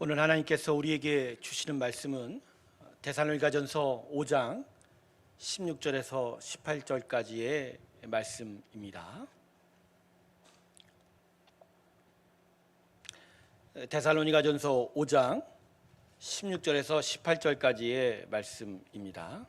오늘 하나님께서 우리에게 주시는 말씀은 데살로니가전서 5장 16절에서 18절까지의 말씀입니다. 데살로니가전서 5장 16절에서 18절까지의 말씀입니다.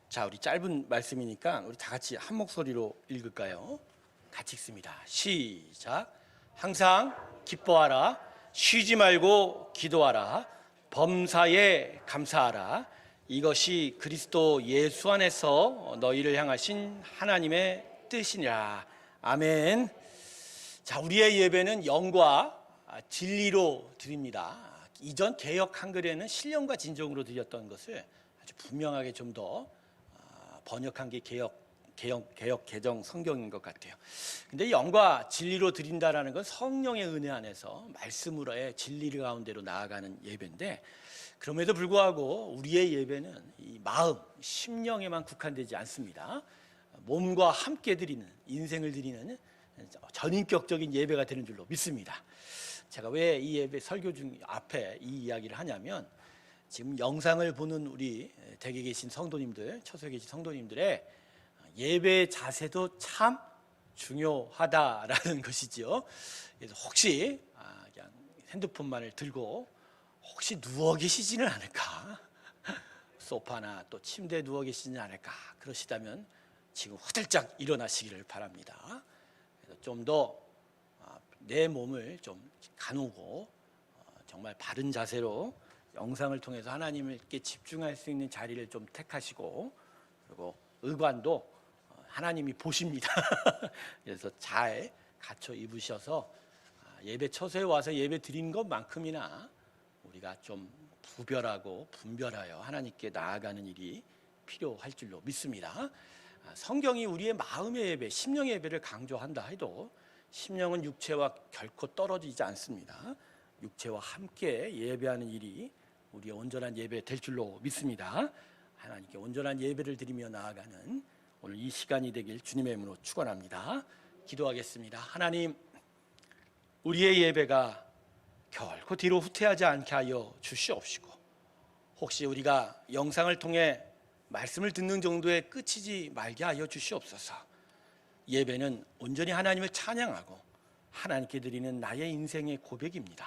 자, 우리 짧은 말씀이니까 우리 다 같이 한 목소리로 읽을까요? 같이 읽습니다. 시작. 항상 기뻐하라. 쉬지 말고 기도하라. 범사에 감사하라. 이것이 그리스도 예수 안에서 너희를 향하신 하나님의 뜻이니라. 아멘. 자, 우리의 예배는 영과 진리로 드립니다. 이전 개역 한글에는 신령과 진정으로 드렸던 것을 아주 분명하게 좀 더 번역한 게 개역 개정 성경인 것 같아요. 근데 영과 진리로 드린다라는 건 성령의 은혜 안에서 말씀으로의 진리 가운데로 나아가는 예배인데, 그럼에도 불구하고 우리의 예배는 이 마음, 심령에만 국한되지 않습니다. 몸과 함께 드리는, 인생을 드리는 전인격적인 예배가 되는 줄로 믿습니다. 제가 왜 이 예배 설교 중 앞에 이 이야기를 하냐면, 지금 영상을 보는 우리 댁에 계신 성도님들, 처소에 계신 성도님들의 예배 자세도 참 중요하다라는 것이죠. 그래서 혹시 그냥 핸드폰만을 들고 혹시 누워 계시지는 않을까, 소파나 또 침대에 누워 계시지는 않을까, 그러시다면 지금 후들짝 일어나시기를 바랍니다. 그래서 좀 더 내 몸을 좀 가누고 정말 바른 자세로 영상을 통해서 하나님께 집중할 수 있는 자리를 좀 택하시고, 그리고 의관도 하나님이 보십니다. 그래서 잘 갖춰 입으셔서 예배 처소에 와서 예배 드리는 것만큼이나 우리가 좀 구별하고 분별하여 하나님께 나아가는 일이 필요할 줄로 믿습니다. 성경이 우리의 마음의 예배, 심령의 예배를 강조한다 해도 심령은 육체와 결코 떨어지지 않습니다. 육체와 함께 예배하는 일이 우리의 온전한 예배 될 줄로 믿습니다. 하나님께 온전한 예배를 드리며 나아가는 오늘 이 시간이 되길 주님의 이름으로 축원합니다. 기도하겠습니다. 하나님, 우리의 예배가 결코 뒤로 후퇴하지 않게 하여 주시옵시고, 혹시 우리가 영상을 통해 말씀을 듣는 정도에 끝이지 말게 하여 주시옵소서. 예배는 온전히 하나님을 찬양하고 하나님께 드리는 나의 인생의 고백입니다.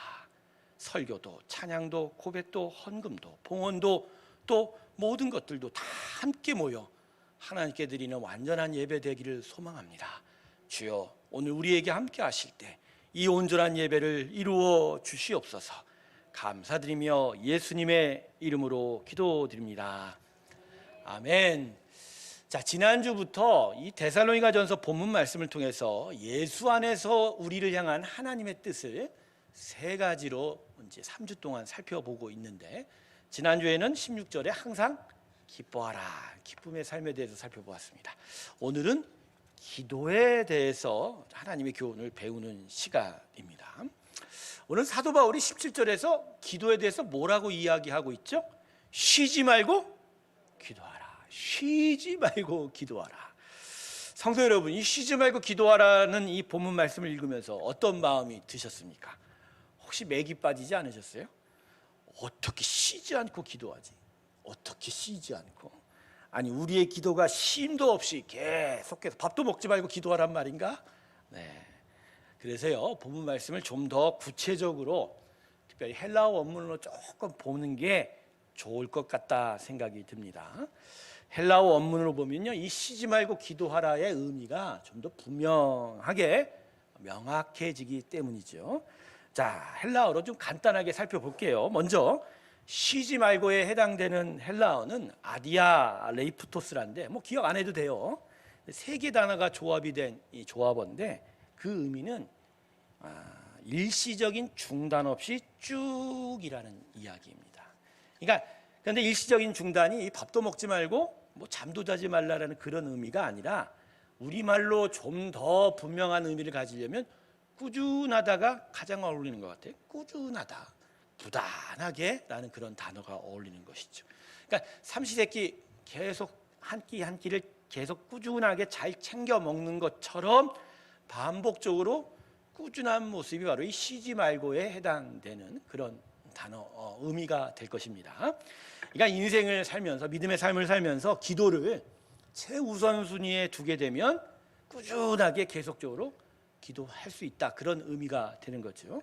설교도 찬양도 고백도 헌금도 봉헌도 또 모든 것들도 다 함께 모여 하나님께 드리는 완전한 예배 되기를 소망합니다. 주여, 오늘 우리에게 함께 하실 때 이 온전한 예배를 이루어 주시옵소서. 감사드리며 예수님의 이름으로 기도드립니다. 아멘. 자, 지난주부터 이 데살로니가전서 본문 말씀을 통해서 예수 안에서 우리를 향한 하나님의 뜻을 세 가지로 이제 3주 동안 살펴보고 있는데, 지난주에는 16절에 항상 기뻐하라, 기쁨의 삶에 대해서 살펴보았습니다. 오늘은 기도에 대해서 하나님의 교훈을 배우는 시간입니다. 오늘 사도 바울이 17절에서 기도에 대해서 뭐라고 이야기하고 있죠? 쉬지 말고 기도하라. 쉬지 말고 기도하라. 성도 여러분, 이 쉬지 말고 기도하라는 이 본문 말씀을 읽으면서 어떤 마음이 드셨습니까? 혹시 맥이 빠지지 않으셨어요? 어떻게 쉬지 않고 기도하지? 어떻게 쉬지 않고? 아니, 우리의 기도가 쉼도 없이 계속해서 밥도 먹지 말고 기도하란 말인가? 네. 그래서요, 본문 말씀을 좀 더 구체적으로 특별히 헬라어 원문으로 조금 보는 게 좋을 것 같다 생각이 듭니다. 헬라어 원문으로 보면요, 이 쉬지 말고 기도하라의 의미가 좀 더 분명하게 명확해지기 때문이죠. 자, 헬라어로 좀 간단하게 살펴볼게요. 먼저 쉬지 말고에 해당되는 헬라어는 아디아 레이프토스란데, 뭐 기억 안 해도 돼요. 세 개 단어가 조합이 된 이 조합어인데, 그 의미는 일시적인 중단 없이 쭉이라는 이야기입니다. 그러니까 그런데 일시적인 중단이 밥도 먹지 말고 뭐 잠도 자지 말라라는 그런 의미가 아니라, 우리말로 좀 더 분명한 의미를 가지려면 꾸준하다가 가장 어울리는 것 같아요. 꾸준하다, 부단하게 라는 그런 단어가 어울리는 것이죠. 그러니까 삼시세끼 계속 한 끼 한 끼를 계속 꾸준하게 잘 챙겨 먹는 것처럼 반복적으로 꾸준한 모습이 바로 이 쉬지 말고에 해당되는 그런 단어 의미가 될 것입니다. 그러니까 인생을 살면서 믿음의 삶을 살면서 기도를 최우선순위에 두게 되면 꾸준하게 계속적으로 기도할 수 있다, 그런 의미가 되는 거죠.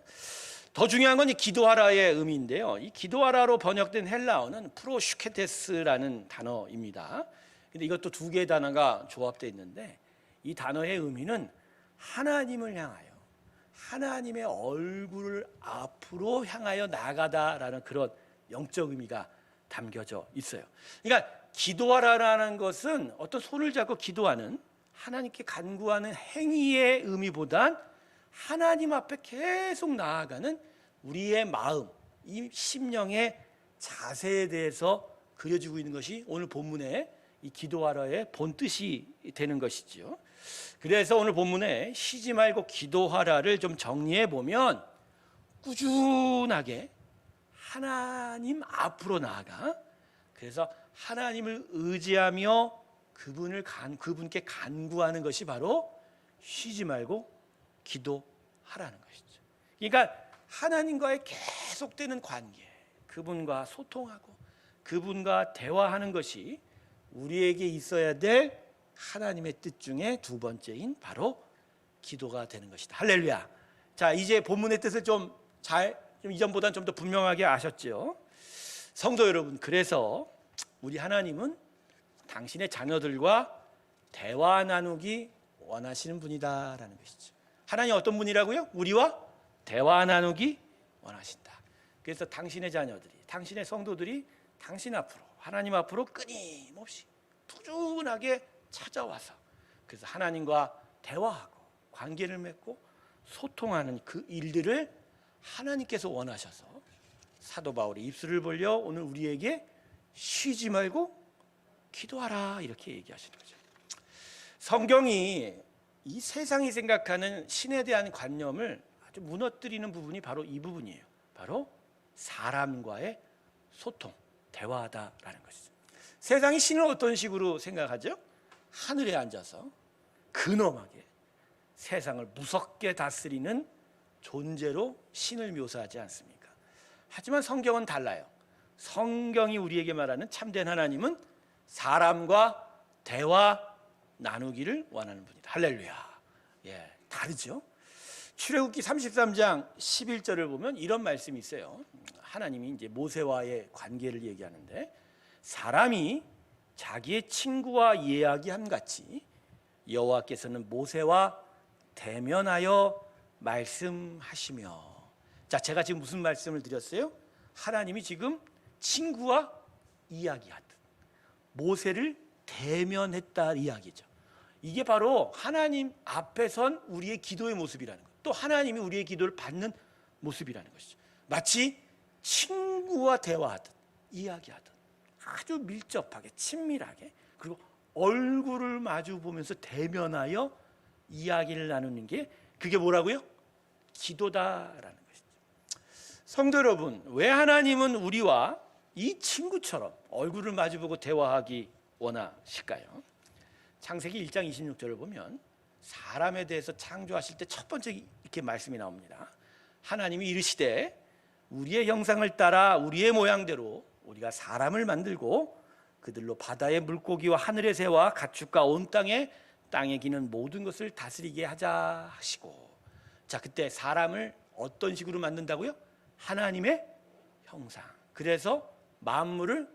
더 중요한 건 이 기도하라의 의미인데요. 이 기도하라로 번역된 헬라어는 프로슈케테스라는 단어입니다. 근데 이것도 두 개의 단어가 조합되어 있는데 이 단어의 의미는 하나님을 향하여, 하나님의 얼굴을 앞으로 향하여 나아가다라는 그런 영적 의미가 담겨져 있어요. 그러니까 기도하라라는 것은 어떤 손을 잡고 기도하는, 하나님께 간구하는 행위의 의미보단 하나님 앞에 계속 나아가는 우리의 마음, 이 심령의 자세에 대해서 그려지고 있는 것이 오늘 본문의 이 기도하라의 본뜻이 되는 것이죠. 그래서 오늘 본문에 쉬지 말고 기도하라를 좀 정리해 보면 꾸준하게 하나님 앞으로 나아가, 그래서 하나님을 의지하며 그분께 간구하는 것이 바로 쉬지 말고 기도하라는 것이죠. 그러니까 하나님과의 계속되는 관계, 그분과 소통하고 그분과 대화하는 것이 우리에게 있어야 될 하나님의 뜻 중에 두 번째인 바로 기도가 되는 것이다. 할렐루야. 자, 이제 본문의 뜻을 좀 이전보다는 좀 더 분명하게 아셨죠? 성도 여러분, 그래서 우리 하나님은 당신의 자녀들과 대화 나누기 원하시는 분이다라는 것이죠. 하나님 어떤 분이라고요? 우리와 대화 나누기 원하신다. 그래서 당신의 자녀들이, 당신의 성도들이 당신 앞으로, 하나님 앞으로 끊임없이 꾸준하게 찾아와서 그래서 하나님과 대화하고 관계를 맺고 소통하는 그 일들을 하나님께서 원하셔서 사도 바울이 입술을 벌려 오늘 우리에게 쉬지 말고 기도하라 이렇게 얘기하시는 거죠. 성경이 이 세상이 생각하는 신에 대한 관념을 아주 무너뜨리는 부분이 바로 이 부분이에요. 바로 사람과의 소통, 대화하다라는 것이죠. 세상이 신을 어떤 식으로 생각하죠? 하늘에 앉아서 근엄하게 세상을 무섭게 다스리는 존재로 신을 묘사하지 않습니까? 하지만 성경은 달라요. 성경이 우리에게 말하는 참된 하나님은 사람과 대화 나누기를 원하는 분이다. 할렐루야. 예, 다르죠? 출애굽기 33장 11절을 보면 이런 말씀이 있어요. 하나님이 이제 모세와의 관계를 얘기하는데 사람이 자기의 친구와 이야기함 같이 여호와께서는 모세와 대면하여 말씀하시며. 자, 제가 지금 무슨 말씀을 드렸어요? 하나님이 지금 친구와 이야기하듯 모세를 대면했다 이야기죠. 이게 바로 하나님 앞에 선 우리의 기도의 모습이라는 것, 또 하나님이 우리의 기도를 받는 모습이라는 것이죠. 마치 친구와 대화하듯 이야기하듯 아주 밀접하게 친밀하게, 그리고 얼굴을 마주 보면서 대면하여 이야기를 나누는 게 그게 뭐라고요? 기도다라는 것이죠. 성도 여러분, 왜 하나님은 우리와 이 친구처럼 얼굴을 마주보고 대화하기 원하실까요? 창세기 1장 26절을 보면 사람에 대해서 창조하실 때 첫 번째 이렇게 말씀이 나옵니다. 하나님이 이르시되 우리의 형상을 따라 우리의 모양대로 우리가 사람을 만들고 그들로 바다의 물고기와 하늘의 새와 가축과 온 땅에 기는 모든 것을 다스리게 하자 하시고. 자, 그때 사람을 어떤 식으로 만든다고요? 하나님의 형상. 그래서 만물을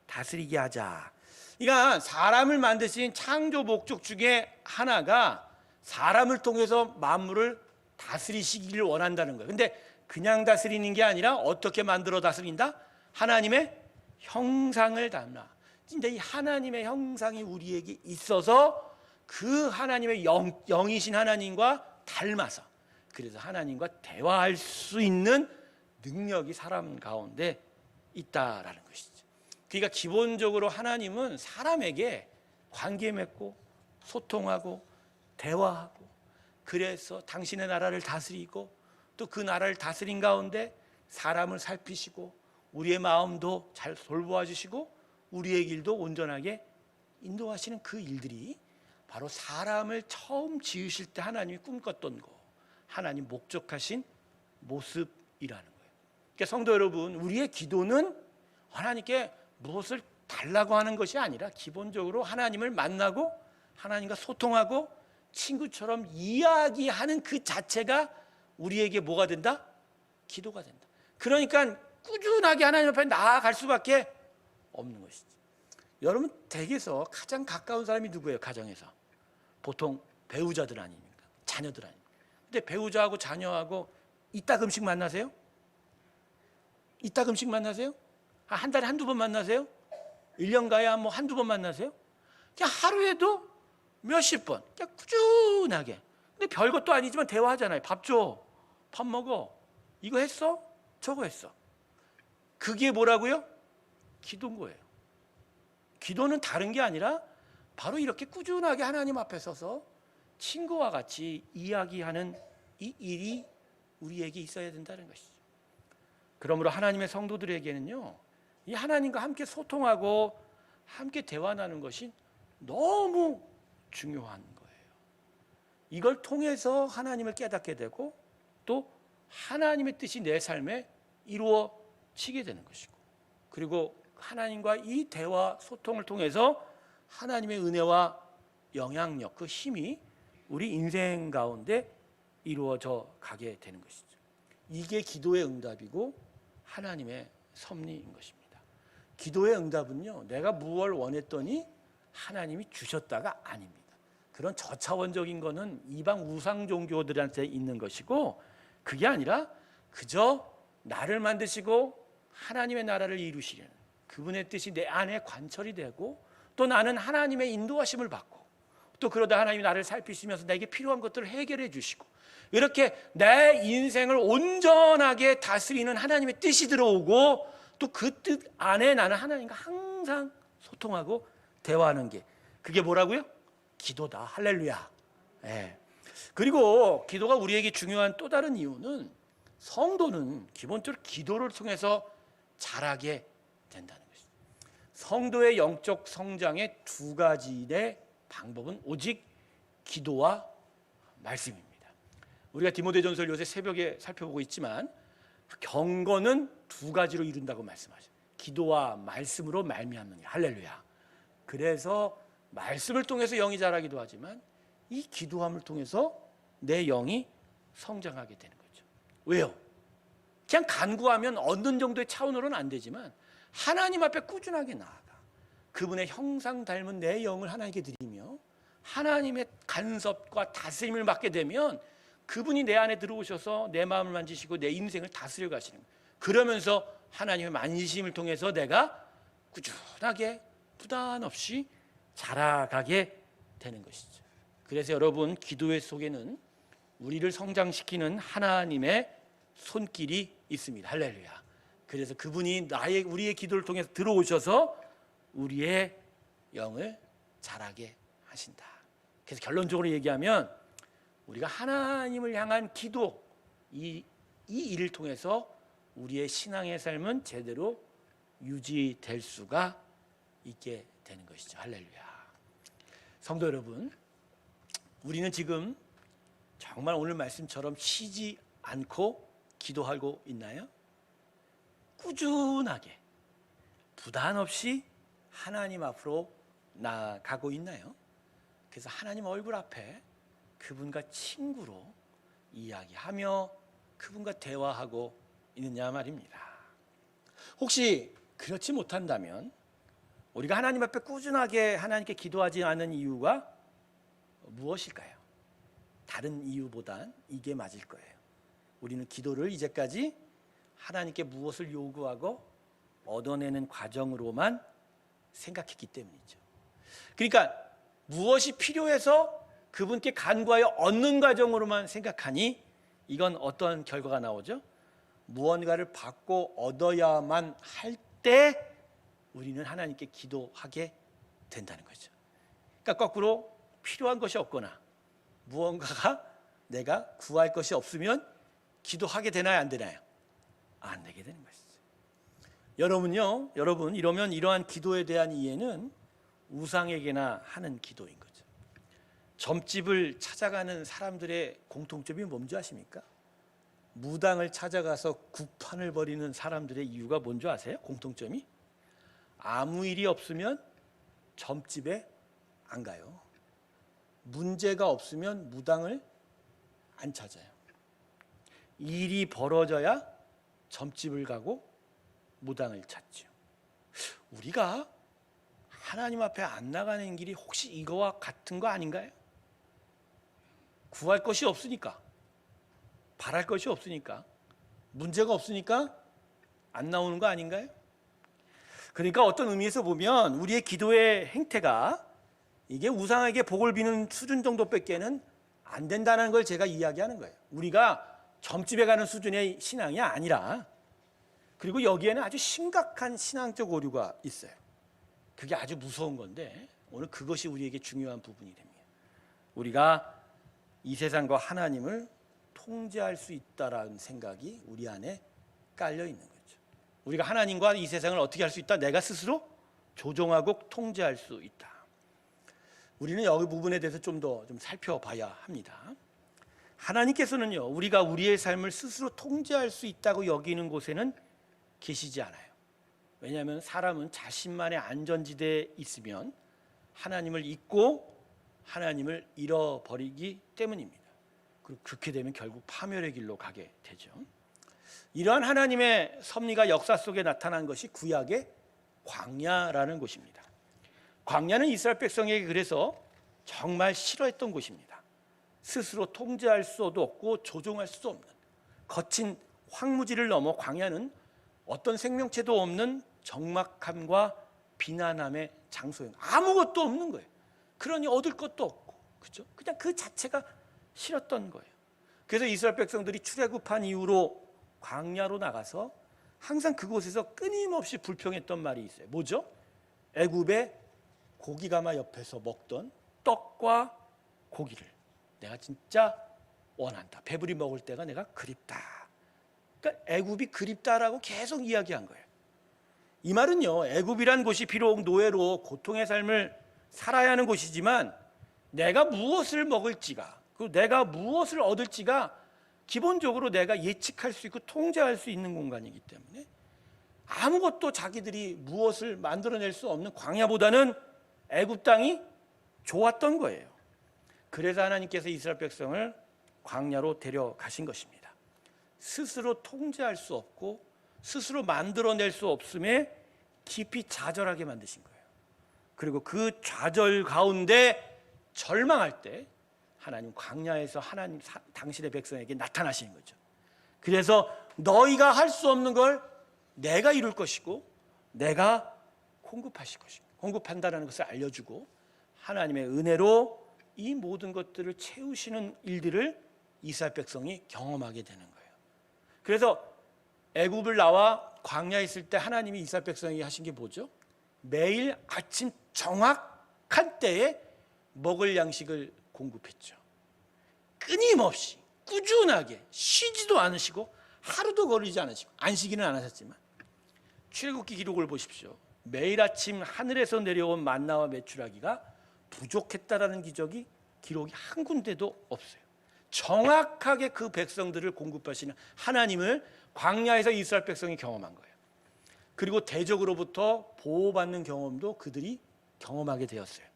다스리게 하자. 그러니까 사람을 만드신 창조 목적 중에 하나가 사람을 통해서 만물을 다스리시기를 원한다는 거예요. 근데 그냥 다스리는 게 아니라 어떻게 만들어 다스린다? 하나님의 형상을 담아. 진짜 이 하나님의 형상이 우리에게 있어서 그 하나님의 영이신 하나님과 닮아서, 그래서 하나님과 대화할 수 있는 능력이 사람 가운데 있다라는 것이죠. 그러니까 기본적으로 하나님은 사람에게 관계 맺고 소통하고 대화하고, 그래서 당신의 나라를 다스리고 또 그 나라를 다스린 가운데 사람을 살피시고 우리의 마음도 잘 돌보아 주시고 우리의 길도 온전하게 인도하시는 그 일들이 바로 사람을 처음 지으실 때 하나님이 꿈꿨던 거, 하나님 목적하신 모습이라는 거예요. 그러니까 성도 여러분, 우리의 기도는 하나님께 무엇을 달라고 하는 것이 아니라 기본적으로 하나님을 만나고 하나님과 소통하고 친구처럼 이야기하는 그 자체가 우리에게 뭐가 된다? 기도가 된다. 그러니까 꾸준하게 하나님 앞에 나아갈 수밖에 없는 것이지. 여러분 댁에서 가장 가까운 사람이 누구예요? 가정에서 보통 배우자들 아닙니까? 자녀들 아닙니까? 근데 배우자하고 자녀하고 이따 음식 만나세요? 이따 음식 만나세요? 한 달에 한두 번 만나세요? 1년 가야 뭐 한두 번 만나세요? 그냥 하루에도 몇십 번 그냥 꾸준하게. 근데 별것도 아니지만 대화하잖아요. 밥 줘, 밥 먹어, 이거 했어? 저거 했어. 그게 뭐라고요? 기도인 거예요. 기도는 다른 게 아니라 바로 이렇게 꾸준하게 하나님 앞에 서서 친구와 같이 이야기하는 이 일이 우리에게 있어야 된다는 것이죠. 그러므로 하나님의 성도들에게는요, 이 하나님과 함께 소통하고 함께 대화 나누는 것이 너무 중요한 거예요. 이걸 통해서 하나님을 깨닫게 되고 또 하나님의 뜻이 내 삶에 이루어지게 되는 것이고, 그리고 하나님과 이 대화 소통을 통해서 하나님의 은혜와 영향력, 그 힘이 우리 인생 가운데 이루어져 가게 되는 것이죠. 이게 기도의 응답이고 하나님의 섭리인 것입니다. 기도의 응답은요, 내가 무엇을 원했더니 하나님이 주셨다가 아닙니다. 그런 저차원적인 거는 이방 우상 종교들한테 있는 것이고, 그게 아니라 그저 나를 만드시고 하나님의 나라를 이루시려는 그분의 뜻이 내 안에 관철이 되고, 또 나는 하나님의 인도하심을 받고, 또 그러다 하나님이 나를 살피시면서 내게 필요한 것들을 해결해 주시고, 이렇게 내 인생을 온전하게 다스리는 하나님의 뜻이 들어오고, 또 그 뜻 안에 나는 하나님과 항상 소통하고 대화하는 게, 그게 뭐라고요? 기도다. 할렐루야. 예. 그리고 기도가 우리에게 중요한 또 다른 이유는, 성도는 기본적으로 기도를 통해서 자라게 된다는 것입니다. 성도의 영적 성장의 두 가지의 방법은 오직 기도와 말씀입니다. 우리가 디모데전서를 요새 새벽에 살펴보고 있지만, 경건은 두 가지로 이룬다고 말씀하죠. 기도와 말씀으로 말미암느니라. 할렐루야. 그래서 말씀을 통해서 영이 자라기도 하지만 이 기도함을 통해서 내 영이 성장하게 되는 거죠. 왜요? 그냥 간구하면 얻는 정도의 차원으로는 안 되지만 하나님 앞에 꾸준하게 나아가 그분의 형상 닮은 내 영을 하나님께 드리며 하나님의 간섭과 다스림을 받게 되면 그분이 내 안에 들어오셔서 내 마음을 만지시고 내 인생을 다스려 가시는 거예요. 그러면서 하나님의 만지심을 통해서 내가 꾸준하게 부단 없이 자라가게 되는 것이죠. 그래서 여러분, 기도의 속에는 우리를 성장시키는 하나님의 손길이 있습니다. 할렐루야. 그래서 그분이 우리의 기도를 통해서 들어오셔서 우리의 영을 자라게 하신다. 그래서 결론적으로 얘기하면 우리가 하나님을 향한 기도, 이 일을 통해서 우리의 신앙의 삶은 제대로 유지될 수가 있게 되는 것이죠. 할렐루야. 성도 여러분, 우리는 지금 정말 오늘 말씀처럼 쉬지 않고 기도하고 있나요? 꾸준하게 부단 없이 하나님 앞으로 나아가고 있나요? 그래서 하나님 얼굴 앞에 그분과 친구로 이야기하며 그분과 대화하고 있느냐 말입니다. 혹시 그렇지 못한다면 우리가 하나님 앞에 꾸준하게 하나님께 기도하지 않는 이유가 무엇일까요? 다른 이유보단 이게 맞을 거예요. 우리는 기도를 이제까지 하나님께 무엇을 요구하고 얻어내는 과정으로만 생각했기 때문이죠. 그러니까 무엇이 필요해서 그분께 간구하여 얻는 과정으로만 생각하니 이건 어떤 결과가 나오죠? 무언가를 받고 얻어야만 할 때 우리는 하나님께 기도하게 된다는 거죠. 그러니까 거꾸로 필요한 것이 없거나 무언가가 내가 구할 것이 없으면 기도하게 되나요, 안 되나요? 안 되게 되는 것이죠. 여러분 이러면 이러한 기도에 대한 이해는 우상에게나 하는 기도인 거죠. 점집을 찾아가는 사람들의 공통점이 뭔지 아십니까? 무당을 찾아가서 구판을 벌이는 사람들의 이유가 뭔지 아세요? 공통점이? 아무 일이 없으면 점집에 안 가요. 문제가 없으면 무당을 안 찾아요. 일이 벌어져야 점집을 가고 무당을 찾죠. 우리가 하나님 앞에 안 나가는 길이 혹시 이거와 같은 거 아닌가요? 구할 것이 없으니까, 바랄 것이 없으니까, 문제가 없으니까 안 나오는 거 아닌가요? 그러니까 어떤 의미에서 보면 우리의 기도의 행태가 이게 우상에게 복을 비는 수준 정도밖에는 안 된다는 걸 제가 이야기하는 거예요. 우리가 점집에 가는 수준의 신앙이 아니라, 그리고 여기에는 아주 심각한 신앙적 오류가 있어요. 그게 아주 무서운 건데 오늘 그것이 우리에게 중요한 부분이 됩니다. 우리가 이 세상과 하나님을 통제할 수 있다라는 생각이 우리 안에 깔려 있는 거죠. 우리가 하나님과 이 세상을 어떻게 할 수 있다? 내가 스스로 조종하고 통제할 수 있다. 우리는 여기 부분에 대해서 좀 더 살펴봐야 합니다. 하나님께서는요, 우리가 우리의 삶을 스스로 통제할 수 있다고 여기는 곳에는 계시지 않아요. 왜냐하면 사람은 자신만의 안전지대에 있으면 하나님을 잊고 하나님을 잃어버리기 때문입니다. 그리고 그렇게 되면 결국 파멸의 길로 가게 되죠. 이러한 하나님의 섭리가 역사 속에 나타난 것이 구약의 광야라는 곳입니다. 광야는 이스라엘 백성에게 그래서 정말 싫어했던 곳입니다. 스스로 통제할 수도 없고 조종할 수도 없는 거친 황무지를 넘어 광야는 어떤 생명체도 없는 적막함과 비난함의 장소예요. 아무것도 없는 거예요. 그러니 얻을 것도 없고, 그죠? 그냥 그 자체가 싫었던 거예요. 그래서 이스라엘 백성들이 출애굽한 이후로 광야로 나가서 항상 그곳에서 끊임없이 불평했던 말이 있어요. 뭐죠? 애굽의 고기가마 옆에서 먹던 떡과 고기를 내가 진짜 원한다. 배부리 먹을 때가 내가 그립다. 그러니까 애굽이 그립다라고 계속 이야기한 거예요. 이 말은요, 애굽이란 곳이 비록 노예로 고통의 삶을 살아야 하는 곳이지만 내가 무엇을 먹을지가, 그리고 내가 무엇을 얻을지가 기본적으로 내가 예측할 수 있고 통제할 수 있는 공간이기 때문에 아무것도 자기들이 무엇을 만들어낼 수 없는 광야보다는 애굽 땅이 좋았던 거예요. 그래서 하나님께서 이스라엘 백성을 광야로 데려가신 것입니다. 스스로 통제할 수 없고 스스로 만들어낼 수 없음에 깊이 좌절하게 만드신 거예요. 그리고 그 좌절 가운데 절망할 때 하나님 광야에서 하나님 당신의 백성에게 나타나시는 거죠. 그래서 너희가 할 수 없는 걸 내가 이룰 것이고 내가 공급하실 것입니다. 공급한다는 것을 알려주고 하나님의 은혜로 이 모든 것들을 채우시는 일들을 이스라엘 백성이 경험하게 되는 거예요. 그래서 애굽을 나와 광야에 있을 때 하나님이 이스라엘 백성에게 하신 게 뭐죠? 매일 아침 정확한 때에 먹을 양식을 공급했죠. 끊임없이 꾸준하게 쉬지도 않으시고 하루도 걸리지 않으시고 안식일은 안 하셨지만 출애굽기 기록을 보십시오. 매일 아침 하늘에서 내려온 만나와 메추라기가 부족했다라는 기록이 한 군데도 없어요. 정확하게 그 백성들을 공급하시는 하나님을 광야에서 이스라엘 백성이 경험한 거예요. 그리고 대적으로부터 보호받는 경험도 그들이 경험하게 되었어요.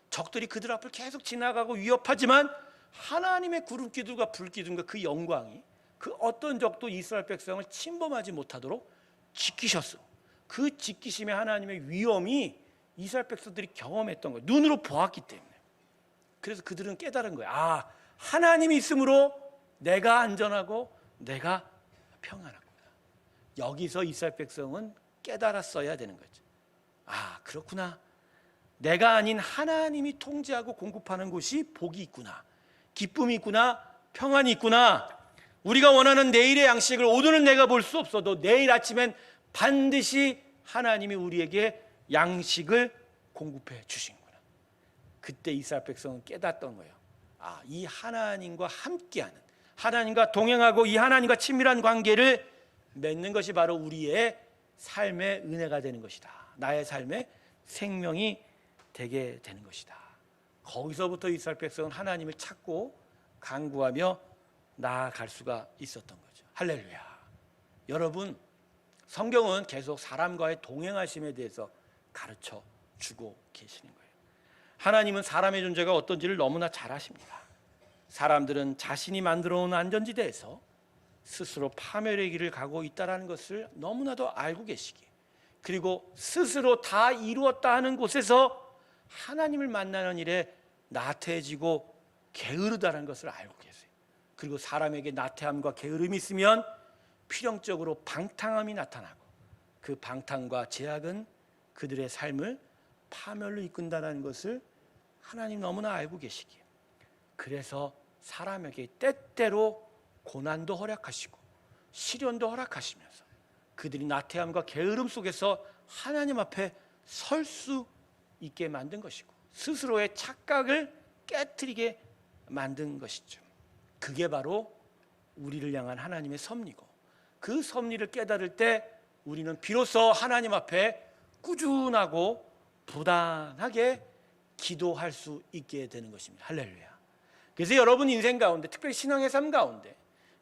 적들이 그들 앞을 계속 지나가고 위협하지만 하나님의 구름 기둥과 불 기둥과 그 영광이 그 어떤 적도 이스라엘 백성을 침범하지 못하도록 지키셨어. 그 지키심의 하나님의 위엄이 이스라엘 백성들이 경험했던 거예요. 눈으로 보았기 때문에. 그래서 그들은 깨달은 거예요. 아, 하나님이 있으므로 내가 안전하고 내가 평안하구나. 여기서 이스라엘 백성은 깨달았어야 되는 거죠. 아, 그렇구나. 내가 아닌 하나님이 통제하고 공급하는 곳이 복이 있구나. 기쁨이 있구나. 평안이 있구나. 우리가 원하는 내일의 양식을 오늘은 내가 볼 수 없어도 내일 아침엔 반드시 하나님이 우리에게 양식을 공급해 주신구나. 그때 이스라엘 백성은 깨닫던 거예요. 아, 이 하나님과 함께하는, 하나님과 동행하고 이 하나님과 친밀한 관계를 맺는 것이 바로 우리의 삶의 은혜가 되는 것이다. 나의 삶의 생명이 되게 되는 것이다. 거기서부터 이스라엘 백성은 하나님을 찾고 간구하며 나아갈 수가 있었던 거죠. 할렐루야. 여러분, 성경은 계속 사람과의 동행하심에 대해서 가르쳐 주고 계시는 거예요. 하나님은 사람의 존재가 어떤지를 너무나 잘 아십니다. 사람들은 자신이 만들어 놓은 안전지대에서 스스로 파멸의 길을 가고 있다는 것을 너무나도 알고 계시기에, 그리고 스스로 다 이루었다 하는 곳에서 하나님을 만나는 일에 나태해지고 게으르다는 것을 알고 계세요. 그리고 사람에게 나태함과 게으름이 있으면 필연적으로 방탕함이 나타나고, 그 방탕과 제약은 그들의 삶을 파멸로 이끈다는 것을 하나님 너무나 알고 계시기에, 그래서 사람에게 때때로 고난도 허락하시고 시련도 허락하시면서 그들이 나태함과 게으름 속에서 하나님 앞에 설 수 있게 만든 것이고, 스스로의 착각을 깨트리게 만든 것이죠. 그게 바로 우리를 향한 하나님의 섭리고, 그 섭리를 깨달을 때 우리는 비로소 하나님 앞에 꾸준하고 부단하게 기도할 수 있게 되는 것입니다. 할렐루야. 그래서 여러분 인생 가운데, 특별히 신앙의 삶 가운데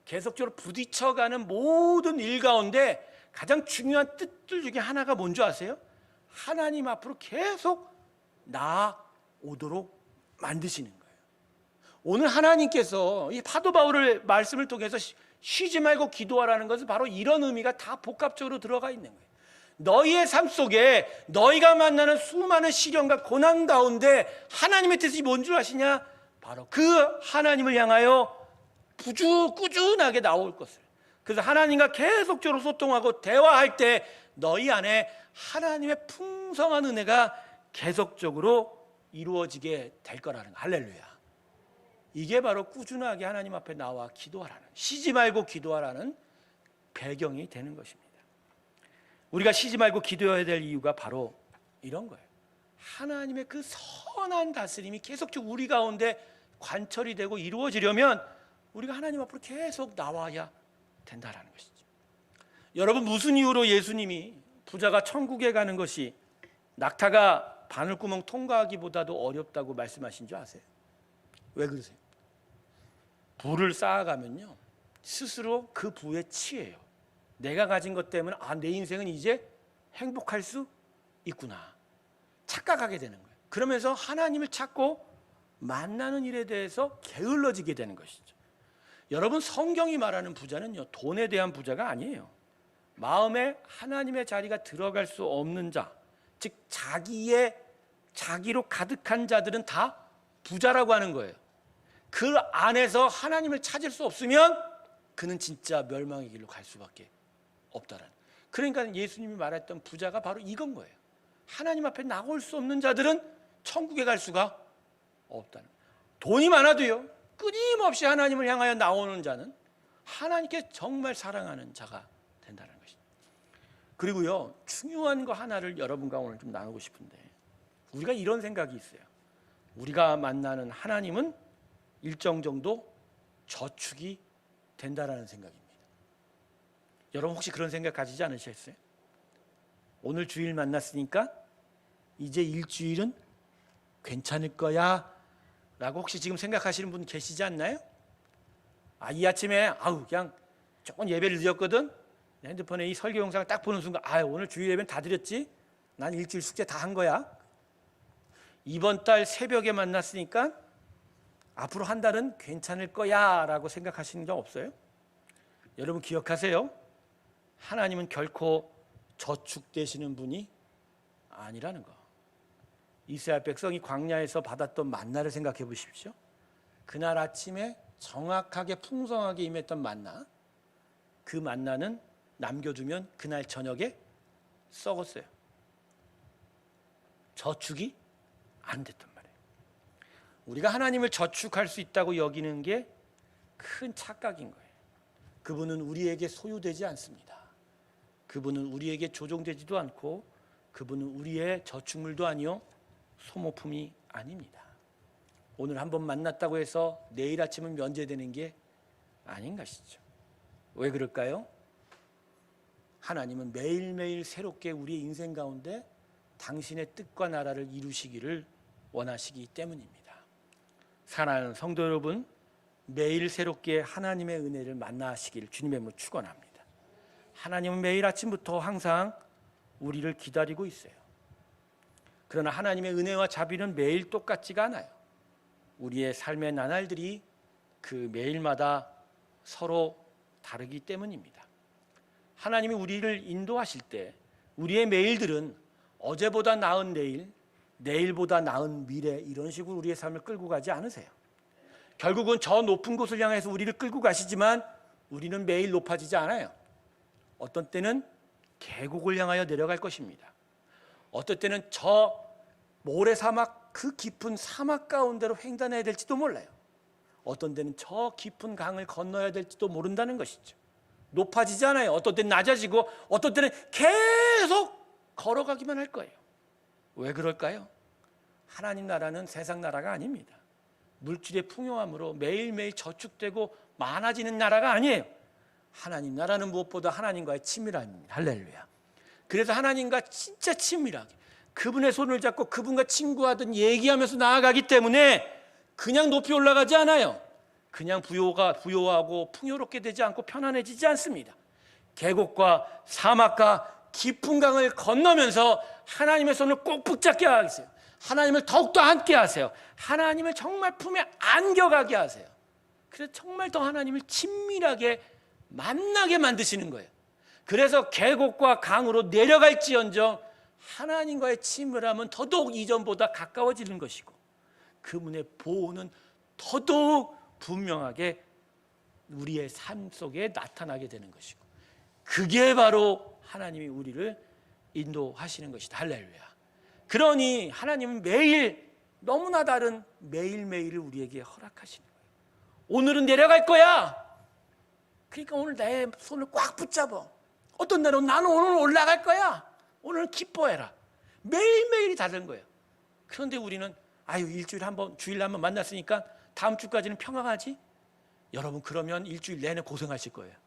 계속적으로 부딪혀가는 모든 일 가운데 가장 중요한 뜻들 중에 하나가 뭔지 아세요? 하나님 앞으로 계속 나아오도록 만드시는 거예요. 오늘 하나님께서 이 사도 바울의 말씀을 통해서 쉬지 말고 기도하라는 것은 바로 이런 의미가 다 복합적으로 들어가 있는 거예요. 너희의 삶 속에 너희가 만나는 수많은 시련과 고난 가운데 하나님의 뜻이 뭔 줄 아시냐? 바로 그 하나님을 향하여 꾸준하게 나올 것을. 그래서 하나님과 계속적으로 소통하고 대화할 때 너희 안에 하나님의 풍성한 은혜가 계속적으로 이루어지게 될 거라는 거. 할렐루야. 이게 바로 꾸준하게 하나님 앞에 나와 기도하라는, 쉬지 말고 기도하라는 배경이 되는 것입니다. 우리가 쉬지 말고 기도해야 될 이유가 바로 이런 거예요. 하나님의 그 선한 다스림이 계속적으로 우리 가운데 관철이 되고 이루어지려면 우리가 하나님 앞으로 계속 나와야 된다는 것이죠. 여러분, 무슨 이유로 예수님이 부자가 천국에 가는 것이 낙타가 바늘구멍 통과하기보다도 어렵다고 말씀하신 줄 아세요? 왜 그러세요? 부를 쌓아가면요, 스스로 그 부에 취해요. 내가 가진 것 때문에 내 인생은 이제 행복할 수 있구나 착각하게 되는 거예요. 그러면서 하나님을 찾고 만나는 일에 대해서 게을러지게 되는 것이죠. 여러분, 성경이 말하는 부자는요, 돈에 대한 부자가 아니에요. 마음에 하나님의 자리가 들어갈 수 없는 자, 즉 자기로 가득한 자들은 다 부자라고 하는 거예요. 그 안에서 하나님을 찾을 수 없으면 그는 진짜 멸망의 길로 갈 수밖에 없다라는. 그러니까 예수님이 말했던 부자가 바로 이건 거예요. 하나님 앞에 나올 수 없는 자들은 천국에 갈 수가 없다는. 돈이 많아도요, 끊임없이 하나님을 향하여 나오는 자는 하나님께 정말 사랑하는 자가 된다는 것이죠. 그리고요, 중요한 거 하나를 여러분과 오늘 좀 나누고 싶은데, 우리가 이런 생각이 있어요. 우리가 만나는 하나님은 일정 정도 저축이 된다라는 생각입니다. 여러분, 혹시 그런 생각 가지지 않으셨어요? 오늘 주일 만났으니까 이제 일주일은 괜찮을 거야 라고 혹시 지금 생각하시는 분 계시지 않나요? 이 아침에 그냥 조금 예배를 드렸거든. 핸드폰에 이 설교 영상을 딱 보는 순간 오늘 주일 예배는 다 드렸지, 난 일주일 숙제 다 한 거야. 이번 달 새벽에 만났으니까 앞으로 한 달은 괜찮을 거야 라고 생각하시는 적 없어요? 여러분 기억하세요. 하나님은 결코 저축되시는 분이 아니라는 거. 이스라엘 백성이 광야에서 받았던 만나를 생각해 보십시오. 그날 아침에 정확하게 풍성하게 임했던 만나, 그 만나는 남겨두면 그날 저녁에 썩었어요. 저축이 안 됐단 말이에요. 우리가 하나님을 저축할 수 있다고 여기는 게 큰 착각인 거예요. 그분은 우리에게 소유되지 않습니다. 그분은 우리에게 조종되지도 않고, 그분은 우리의 저축물도 아니요 소모품이 아닙니다. 오늘 한번 만났다고 해서 내일 아침은 면제되는 게 아닌 것이죠. 왜 그럴까요? 하나님은 매일매일 새롭게 우리의 인생 가운데 당신의 뜻과 나라를 이루시기를 원하시기 때문입니다. 사랑하는 성도 여러분, 매일 새롭게 하나님의 은혜를 만나시기를 주님의 이름으로 축원합니다. 하나님은 매일 아침부터 항상 우리를 기다리고 있어요. 그러나 하나님의 은혜와 자비는 매일 똑같지가 않아요. 우리의 삶의 나날들이 그 매일마다 서로 다르기 때문입니다. 하나님이 우리를 인도하실 때 우리의 매일들은 어제보다 나은 내일, 내일보다 나은 미래, 이런 식으로 우리의 삶을 끌고 가지 않으세요. 결국은 저 높은 곳을 향해서 우리를 끌고 가시지만 우리는 매일 높아지지 않아요. 어떤 때는 계곡을 향하여 내려갈 것입니다. 어떤 때는 저 모래사막, 그 깊은 사막 가운데로 횡단해야 될지도 몰라요. 어떤 때는 저 깊은 강을 건너야 될지도 모른다는 것이죠. 높아지지 않아요. 어떤 때는 낮아지고 어떤 때는 계속 걸어가기만 할 거예요. 왜 그럴까요? 하나님 나라는 세상 나라가 아닙니다. 물질의 풍요함으로 매일매일 저축되고 많아지는 나라가 아니에요. 하나님 나라는 무엇보다 하나님과의 친밀함입니다. 할렐루야. 그래서 하나님과 진짜 친밀하게 그분의 손을 잡고 그분과 친구하듯 얘기하면서 나아가기 때문에 그냥 높이 올라가지 않아요. 그냥 부요하고 풍요롭게 되지 않고 편안해지지 않습니다. 계곡과 사막과 깊은 강을 건너면서 하나님의 손을 꼭 붙잡게 하세요. 하나님을 더욱더 함께 하세요. 하나님을 정말 품에 안겨가게 하세요. 그래서 정말 더 하나님을 친밀하게 만나게 만드시는 거예요. 그래서 계곡과 강으로 내려갈지언정 하나님과의 친밀함은 더더욱 이전보다 가까워지는 것이고 그분의 보호는 더더욱 분명하게 우리의 삶 속에 나타나게 되는 것이고 그게 바로 하나님이 우리를 인도하시는 것이다. 할렐루야. 그러니 하나님은 매일 너무나 다른 매일매일을 우리에게 허락하시는 거예요. 오늘은 내려갈 거야. 그러니까 오늘 내 손을 꽉 붙잡아. 어떤 날은 나는 오늘 올라갈 거야. 오늘은 기뻐해라. 매일매일이 다른 거예요. 그런데 우리는 일주일에 한번, 주일에 한번 만났으니까 다음 주까지는 평안하지? 여러분, 그러면 일주일 내내 고생하실 거예요.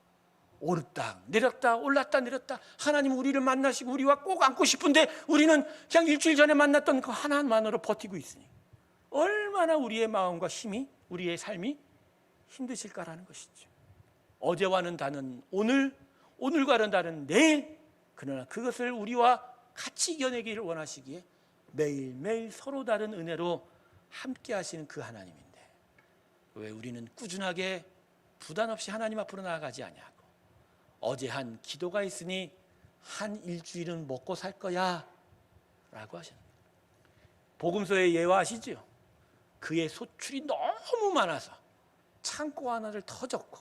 오르다 내렸다 올랐다 내렸다. 하나님 우리를 만나시고 우리와 꼭 안고 싶은데 우리는 그냥 일주일 전에 만났던 그 하나만으로 버티고 있으니 얼마나 우리의 마음과 힘이, 우리의 삶이 힘드실까라는 것이죠. 어제와는 다른 오늘, 오늘과는 다른 내일, 그러나 그것을 우리와 같이 이겨내기를 원하시기에 매일매일 서로 다른 은혜로 함께 하시는 그 하나님인데 왜 우리는 꾸준하게 부담 없이 하나님 앞으로 나아가지 아니하고 어제 한 기도가 있으니 한 일주일은 먹고 살 거야 라고 하셨습니다. 복음서의 예화 아시죠? 그의 소출이 너무 많아서 창고 하나를 터졌고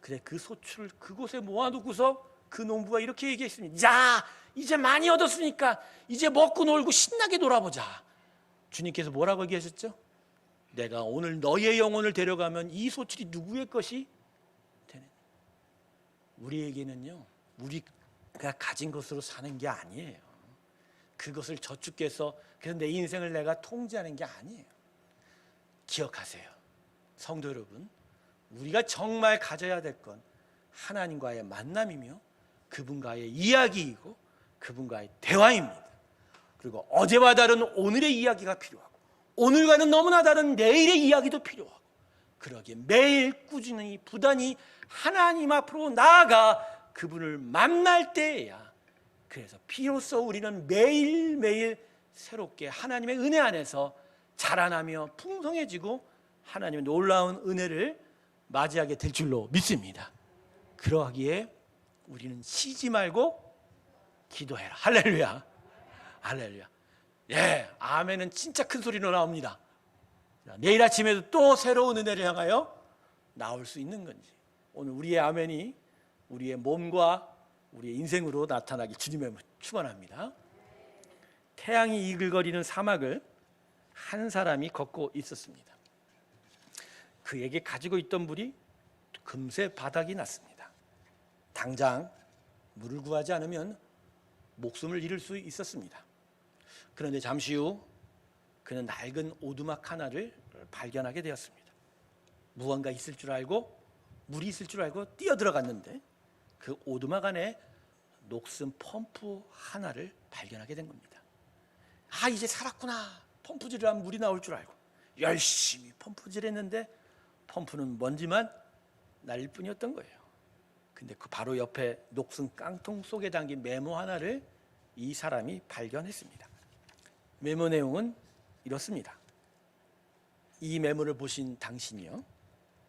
그래 그 소출을 그곳에 모아두고서 그 농부가 이렇게 얘기했습니다. 자, 이제 많이 얻었으니까 이제 먹고 놀고 신나게 놀아보자. 주님께서 뭐라고 얘기하셨죠? 내가 오늘 너의 영혼을 데려가면 이 소출이 누구의 것이 되느냐. 우리에게는요, 우리가 가진 것으로 사는 게 아니에요. 그것을 저축해서 그래서 내 인생을 내가 통제하는 게 아니에요. 기억하세요, 성도 여러분. 우리가 정말 가져야 될 건 하나님과의 만남이며 그분과의 이야기이고 그분과의 대화입니다. 그리고 어제와 다른 오늘의 이야기가 필요하고 오늘과는 너무나 다른 내일의 이야기도 필요하고 그러기에 매일 꾸준히 부단히 하나님 앞으로 나아가 그분을 만날 때에야 그래서 비로소 우리는 매일매일 새롭게 하나님의 은혜 안에서 자라나며 풍성해지고 하나님의 놀라운 은혜를 맞이하게 될 줄로 믿습니다. 그러하기에 우리는 쉬지 말고 기도해라. 할렐루야. 할렐루야. 예, 아멘은 진짜 큰 소리로 나옵니다. 내일 아침에도 또 새로운 은혜를 향하여 나올 수 있는 건지 오늘 우리의 아멘이 우리의 몸과 우리의 인생으로 나타나기 주님의 축원합니다. 태양이 이글거리는 사막을 한 사람이 걷고 있었습니다. 그에게 가지고 있던 물이 금세 바닥이 났습니다. 당장 물을 구하지 않으면 목숨을 잃을 수 있었습니다. 그런데 잠시 후 그는 낡은 오두막 하나를 발견하게 되었습니다. 무언가 있을 줄 알고 물이 있을 줄 알고 뛰어들어갔는데 그 오두막 안에 녹슨 펌프 하나를 발견하게 된 겁니다. 아, 이제 살았구나. 펌프질을 하면 물이 나올 줄 알고 열심히 펌프질했는데 펌프는 먼지만 날릴 뿐이었던 거예요. 근데 그 바로 옆에 녹슨 깡통 속에 담긴 메모 하나를 이 사람이 발견했습니다. 메모 내용은 이렇습니다. 이 메모를 보신 당신이요,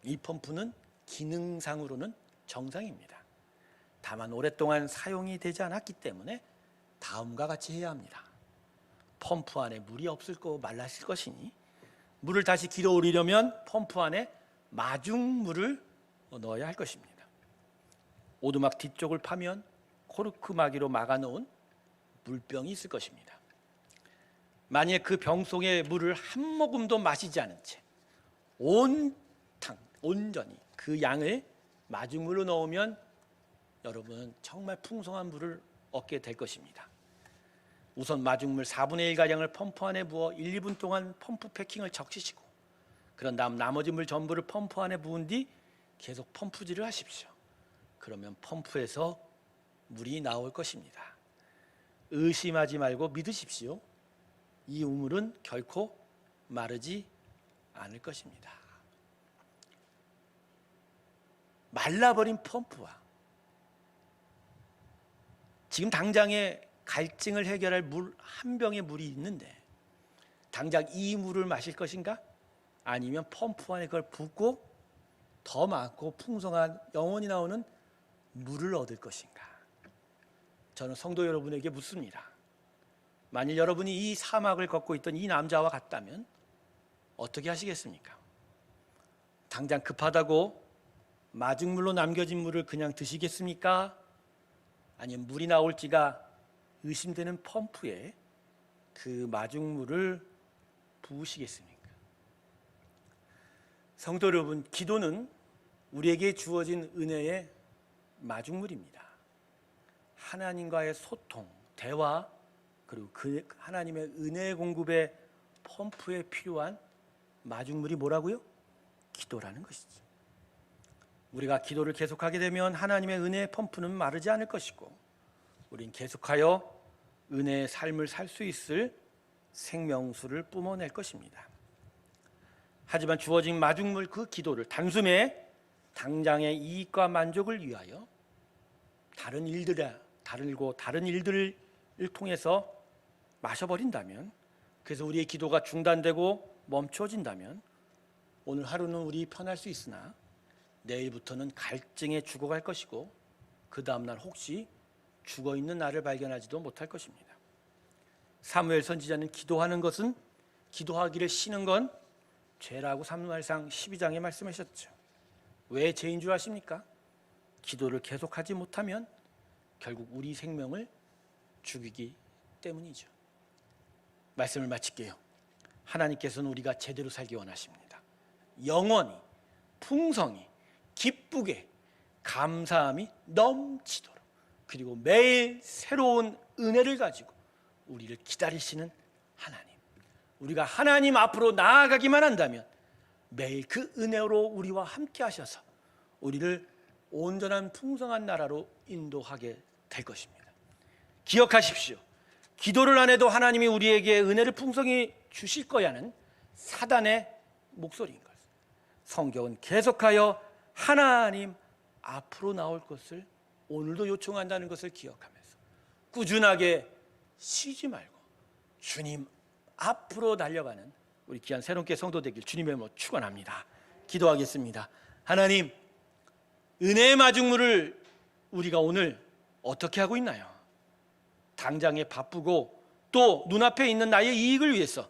이 펌프는 기능상으로는 정상입니다. 다만 오랫동안 사용이 되지 않았기 때문에 다음과 같이 해야 합니다. 펌프 안에 물이 없을 거 말랐을 것이니 물을 다시 길어 올리려면 펌프 안에 마중물을 넣어야 할 것입니다. 오두막 뒤쪽을 파면 코르크 마기로 막아놓은 물병이 있을 것입니다. 만약 그 병 속의 물을 한 모금도 마시지 않은 채 온전히 그 양을 마중물로 넣으면 여러분은 정말 풍성한 물을 얻게 될 것입니다. 우선 마중물 4분의 1가량을 펌프 안에 부어 1, 2분 동안 펌프 패킹을 적시시고 그런 다음 나머지 물 전부를 펌프 안에 부은 뒤 계속 펌프질을 하십시오. 그러면 펌프에서 물이 나올 것입니다. 의심하지 말고 믿으십시오. 이 우물은 결코 마르지 않을 것입니다. 말라버린 펌프와 지금 당장에 갈증을 해결할 물 한 병의 물이 있는데 당장 이 물을 마실 것인가? 아니면 펌프 안에 그걸 붓고 더 많고 풍성한 영원히 나오는 물을 얻을 것인가? 저는 성도 여러분에게 묻습니다. 만일 여러분이 이 사막을 걷고 있던 이 남자와 같다면 어떻게 하시겠습니까? 당장 급하다고 마중물로 남겨진 물을 그냥 드시겠습니까? 아니면 물이 나올지가 의심되는 펌프에 그 마중물을 부으시겠습니까? 성도 여러분, 기도는 우리에게 주어진 은혜의 마중물입니다. 하나님과의 소통, 대화, 그리고 그 하나님의 은혜의 공급에 펌프에 필요한 마중물이 뭐라고요? 기도라는 것이죠. 우리가 기도를 계속하게 되면 하나님의 은혜의 펌프는 마르지 않을 것이고 우린 계속하여 은혜의 삶을 살 수 있을 생명수를 뿜어낼 것입니다. 하지만 주어진 마중물 그 기도를 단숨에 당장의 이익과 만족을 위하여 다른 일들을 통해서 마셔버린다면, 그래서 우리의 기도가 중단되고 멈춰진다면 오늘 하루는 우리 편할 수 있으나 내일부터는 갈증에 죽어갈 것이고 그 다음날 혹시 죽어있는 나를 발견하지도 못할 것입니다. 사무엘 선지자는 기도하는 것은, 기도하기를 쉬는 건 죄라고 사무엘상 12장에 말씀하셨죠. 왜 죄인 줄 아십니까? 기도를 계속하지 못하면 결국 우리 생명을 죽이기 때문이죠. 말씀을 마칠게요. 하나님께서는 우리가 제대로 살기 원하십니다. 영원히, 풍성히, 기쁘게, 감사함이 넘치도록, 그리고 매일 새로운 은혜를 가지고 우리를 기다리시는 하나님, 우리가 하나님 앞으로 나아가기만 한다면 매일 그 은혜로 우리와 함께 하셔서 우리를 온전한 풍성한 나라로 인도하게 될 것입니다. 기억하십시오. 기도를 안 해도 하나님이 우리에게 은혜를 풍성히 주실 거야는 사단의 목소리인 것. 성경은 계속하여 하나님 앞으로 나올 것을 오늘도 요청한다는 것을 기억하면서 꾸준하게 쉬지 말고 주님 앞으로 달려가는 우리 귀한 새롭게 성도 되길 주님의 이름으로 축원합니다. 기도하겠습니다. 하나님, 은혜의 마중물을 우리가 오늘 어떻게 하고 있나요? 당장에 바쁘고 또 눈앞에 있는 나의 이익을 위해서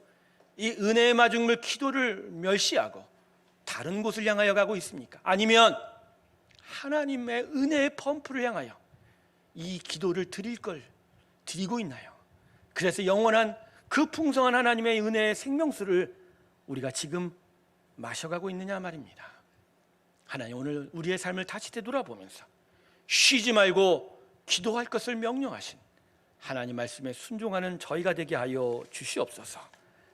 이 은혜의 마중물 기도를 멸시하고 다른 곳을 향하여 가고 있습니까? 아니면 하나님의 은혜의 펌프를 향하여 이 기도를 드릴 걸 드리고 있나요? 그래서 영원한 그 풍성한 하나님의 은혜의 생명수를 우리가 지금 마셔가고 있느냐 말입니다. 하나님, 오늘 우리의 삶을 다시 되돌아보면서 쉬지 말고 기도할 것을 명령하신 하나님 말씀에 순종하는 저희가 되게 하여 주시옵소서.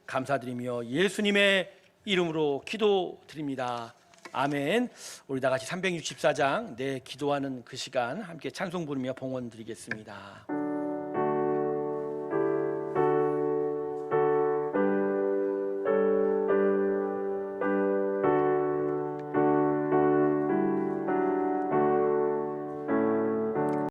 감사드리며 예수님의 이름으로 기도드립니다. 아멘. 우리 다 같이 364장 내 기도하는 그 시간 함께 찬송 부르며 봉헌 드리겠습니다.